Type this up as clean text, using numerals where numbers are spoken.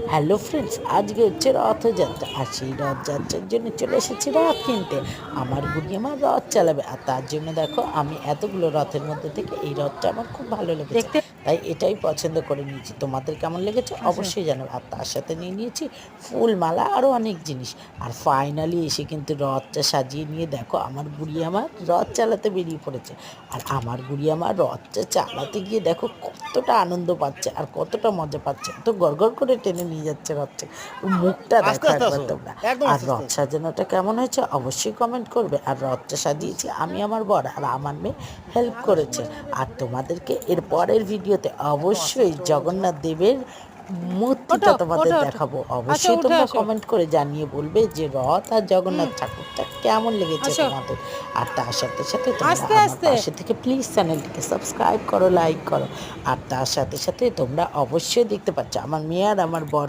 Hello friends, আজকে হচ্ছে রথযাত্রা। আর সেই রথযাত্রার জন্য চলে এসেছি রথ কিনতে। আমার গুড়িমা রথ চালাবে, আর তার জন্য দেখো আমি এতগুলো রথের মধ্যে থেকে এই রথটা আমার খুব ভালো লেগেছে, দেখতে তাই এটাই পছন্দ করে নিয়েছি। তোমাদের কেমন লেগেছে আচ্ছা। অবশ্যই জানাবে। আর তার সাথে নিয়ে নিয়েছি ফুল মালা, আরও অনেক জিনিস। আর ফাইনালি এসে কিন্তু রথটা সাজিয়ে নিয়ে দেখো আমার গুড়িয়ামা রথ চালাতে বেরিয়ে পড়েছে। আর আমার গুড়িয়ামা রথটা চালাতে গিয়ে দেখো কতটা আনন্দ পাচ্ছে আর কতটা মজা পাচ্ছে, তো গড়গড় করে টেনে নিয়ে যাচ্ছে রথটা। ওর মুখটা আস্তে দেখো আস্তে একবার আসো, তোমরা। একদম আর আস্তে আস্তে রথ আসো। সাজানোটা কেমন হয়েছে অবশ্যই কমেন্ট করবে। আর রথটা সাজিয়েছি আমি, আমার বর আর আমার মেয়ে হেল্প করেছে। আর তোমাদেরকে এর পরের ভিডিওতে একদম আস্তে অবশ্যই আস্তে জগন্নাথ দেবের মূর্তিটা ওঠো তোমাদের ওঠো ওঠো। দেখাবো। আচ্ছা, অবশ্যই উঠে তোমরা আসো। কমেন্ট করে জানিয়ে বলবে যে রথ আর জগন্নাথ ঠাকুরটা কেমন লেগেছে আসো, তোমাদের। আর তার সাথে সাথে তোমরা আস্তে আমার আস্তে। পাশে থেকে প্লিজ চ্যানেলটিকে সাবস্ক্রাইব করো, লাইক করো। আর তার সাথে সাথে তোমরা অবশ্যই দেখতে পাচ্ছ আমার মেয়ে আর আমার বর